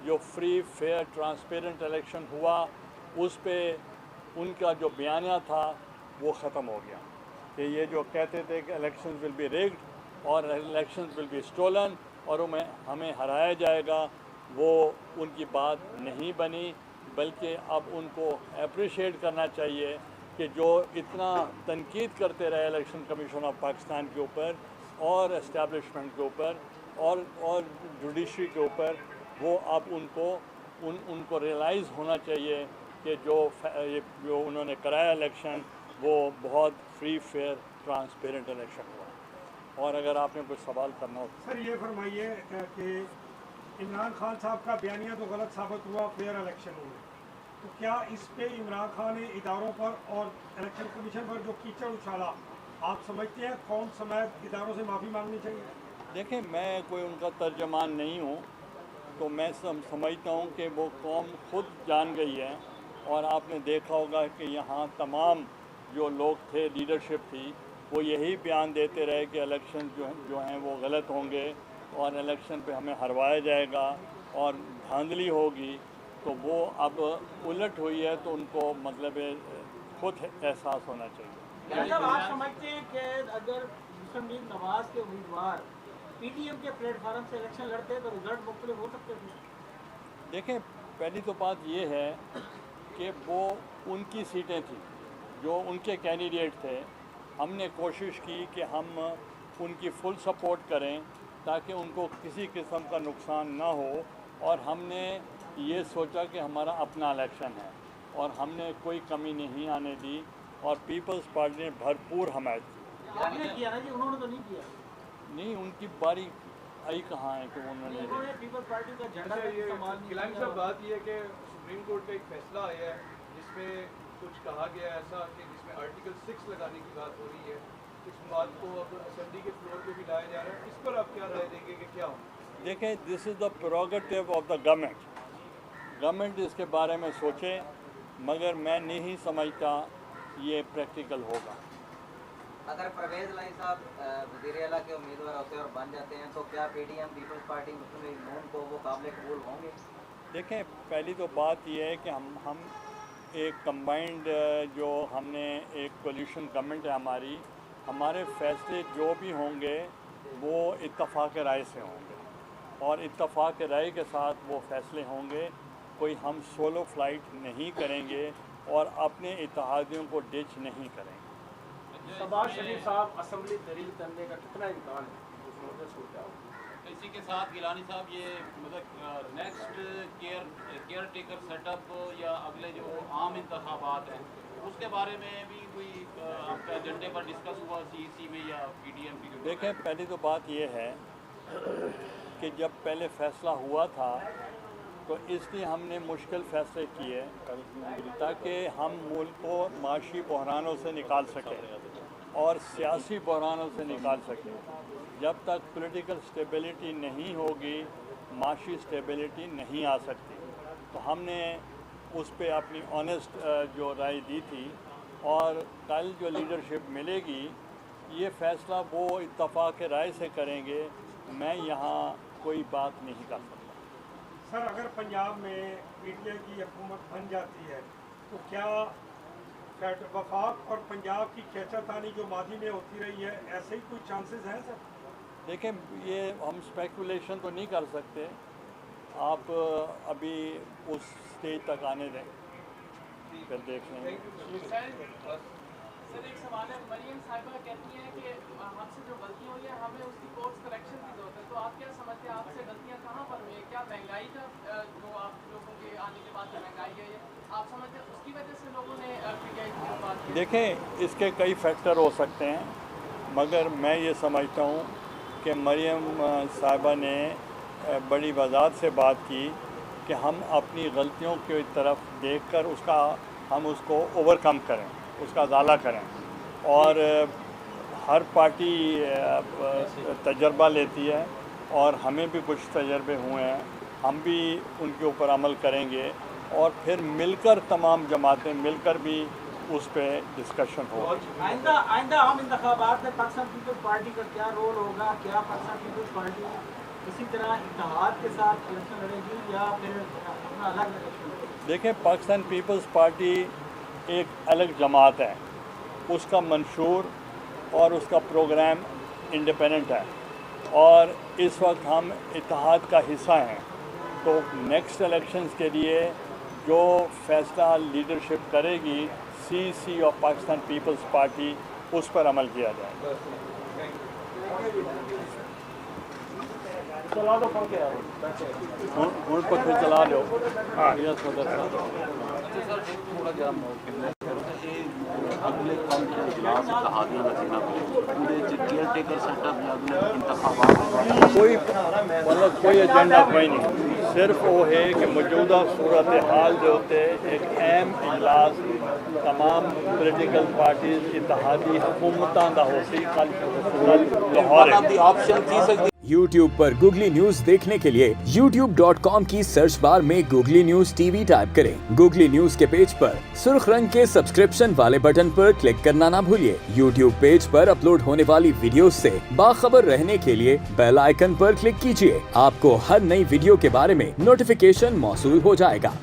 जो free fair transparent election हुआ उस पे उनका जो बयानिया था वो ख़त्म हो गया कि ये जो कहते थे कि इलेक्शंस विल बी रिग्ड और इलेक्शंस विल बी स्टोलन और हमें हराया जाएगा, वो उनकी बात नहीं बनी। बल्कि अब उनको अप्रिशिएट करना चाहिए कि जो इतना तनकीद करते रहे इलेक्शन कमीशन ऑफ पाकिस्तान के ऊपर और इस्टेब्लिशमेंट के ऊपर और जुडिशरी के ऊपर, वो अब उनको रियलाइज़ होना चाहिए कि जो उन्होंने कराया इलेक्शन वो बहुत फ्री फेयर ट्रांसपेरेंट इलेक्शन हुआ। और अगर आपने कुछ सवाल करना हो सर ये फरमाइए कि इमरान खान साहब का बयानिया तो गलत साबित हुआ, फेयर इलेक्शन हुए, तो क्या इस पे इमरान खान ने इदारों पर और इलेक्शन कमीशन पर जो कीचड़ उछाला, आप समझते हैं कौन समेत इदारों से माफ़ी मांगनी चाहिए? देखें, मैं कोई उनका तर्जमान नहीं हूँ, तो मैं समझता हूँ कि वो कौम खुद जान गई है। और आपने देखा होगा कि यहाँ तमाम जो लोग थे, लीडरशिप थी, वो यही बयान देते रहे कि इलेक्शन जो हैं वो गलत होंगे और इलेक्शन पे हमें हरवाया जाएगा और धांधली होगी। तो वो अब उलट हुई है, तो उनको मतलब खुद एहसास होना चाहिए। मतलब आप समझते हैं कि अगर मुस्लिम नवाज के उम्मीदवार पीटीएम के प्लेटफार्म से इलेक्शन लड़ते तो रिजल्ट मुख्तलिफ हो सकते थे? देखें, पहली तो बात ये है कि वो उनकी सीटें थी, जो उनके कैंडिडेट थे। हमने कोशिश की कि हम उनकी फुल सपोर्ट करें ताकि उनको किसी किस्म का नुकसान ना हो। और हमने ये सोचा कि हमारा अपना इलेक्शन है और हमने कोई कमी नहीं आने दी और पीपल्स पार्टी ने भरपूर हमायत की। आपने किया ना जी, उन्होंने तो नहीं किया। नहीं, उनकी बारी आई कहाँ है कि उन्होंने पीपल्स पार्टी का झंडा गिलानी साहब, बात यह है कि सुप्रीम कोर्ट का एक फैसला आया है जिसमें कुछ कहा गया है ऐसा कि जिसमें आर्टिकल 6 लगाने की बात हो रही है। इस बात को अब असेंबली के फ्लोर पे भी लाया जा रहा है, इस पर आप क्या राय देंगे कि क्या हो? देखें, this is the purgative of the government इसके बारे में सोचे, मगर मैं नहीं समझता ये प्रैक्टिकल होगा। अगर परवेज लाई साहब वज़ीर आला के उम्मीदवार होते और बन जाते हैं तो क्या पीडीएम पीपल्स पार्टी मुस्लिम लीग नून को वो काबिल कबूल होंगे? देखें, पहली तो बात यह है कि हम एक कंबाइंड जो हमने एक कोलिशन गवर्नमेंट है हमारे फैसले जो भी होंगे वो इत्तफाक राय से होंगे और इत्तफाक राय के साथ वो फैसले होंगे। कोई हम सोलो फ्लाइट नहीं करेंगे और अपने इत्तेहादियों को डिच नहीं करेंगे। शहबाज शरीफ साहब असेंबली तहरील करने का कितना इम्कान है? इसी के साथ गिलानी साहब, ये मतलब नेक्स्ट केयर टेकर सेटअप या अगले जो आम इंतखाबात हैं उसके बारे में भी कोई आपका एजेंडे पर डिस्कस हुआ सीईसी में या पीडीएम की? देखें, पहली तो बात ये है कि जब पहले फ़ैसला हुआ था तो इसलिए हमने मुश्किल फ़ैसले किए ताकि हम मुल्क को माशी बहरानों से निकाल सकें और सियासी बहरानों से निकाल सकें। जब तक पॉलिटिकल स्टेबिलिटी नहीं होगी, माशी स्टेबिलिटी नहीं आ सकती। तो हमने उस पे अपनी ऑनेस्ट जो राय दी थी और कल जो लीडरशिप मिलेगी ये फ़ैसला वो इत्तफाक राय से करेंगे। मैं यहाँ कोई बात नहीं कर सकता। सर अगर पंजाब में पीटीआई की हुकूमत बन जाती है तो क्या वफाक और पंजाब की खींचातानी जो माजी में होती रही है ऐसे ही कोई चांसेस हैं सर? देखें, ये हम स्पेकुलेशन तो नहीं कर सकते, आप अभी उस स्टेज तक आने दें, फिर देख लेंगे। सर एक सवाल है, मरियम साहिबा कहती हैं कि हमसे जो गलती हुई है हमें उसकी कोर्स करेक्शन की जरूरत है, तो आप क्या समझते हैं आपसे गलतियां कहाँ पर हुई है? क्या महंगाई का जो आप लोगों के आने के बाद जो महंगाई है आप समझते हैं उसकी वजह से लोगों ने पीटीआई की बात की? देखें, इसके कई फैक्टर हो सकते हैं, मगर मैं ये समझता हूँ कि मरियम साहिबा ने बड़ी वजाहत से बात की कि हम अपनी गलतियों की तरफ देखकर हम उसको ओवरकम करें, उसका अज़ाला करें। और हर पार्टी तजर्बा लेती है और हमें भी कुछ तजर्बे हुए हैं, हम भी उनके ऊपर अमल करेंगे और फिर मिलकर तमाम जमातें मिलकर भी उस पर डिस्कशन हो। आइंदा आम इंतखाबात में पाकिस्तान पीपल्स पार्टी का क्या रोल होगा? क्या पाकिस्तान पीपल्स पार्टी इसी तरह इत्तेहाद के साथ इलेक्शन लड़ेगी या फिर अपना अलग इलेक्शन? देखें, पाकिस्तान पीपल्स पार्टी एक अलग जमात है, उसका मंशूर और उसका प्रोग्राम इंडिपेंडेंट है और इस वक्त हम इत्तेहाद का हिस्सा हैं। तो नेक्स्ट इलेक्शंस के लिए जो फैसला लीडरशिप करेगी सीसी और पाकिस्तान पीपल्स पार्टी, उस पर अमल किया जाए। चला दो पढ़ के आओ। उन पर फिर चला लो। यस सदर साहब। थोड़ा गर्म हो अगले कम के खिलाफ इत्तेहादियां रचना पूरे केयर टेकर सेटअप या अगले इंतखाबात कोई मतलब कोई एजेंडा कोई नहीं, सिर्फ वो है कि मौजूदा सूरत हाल जो होते एक अहम इजलास तमाम पोलिटिकल पार्टीज इत्तेहादी हुकूमतां दा होसी कल लाहौर है। YouTube पर गूगली न्यूज देखने के लिए youtube.com की सर्च बार में गूगली न्यूज टीवी टाइप करें। गूगली न्यूज के पेज पर सुर्ख रंग के सब्सक्रिप्शन वाले बटन पर क्लिक करना ना भूलिए। YouTube पेज पर अपलोड होने वाली वीडियोस से बाखबर रहने के लिए बेल आइकन पर क्लिक कीजिए। आपको हर नई वीडियो के बारे में नोटिफिकेशन मौसूल हो जाएगा।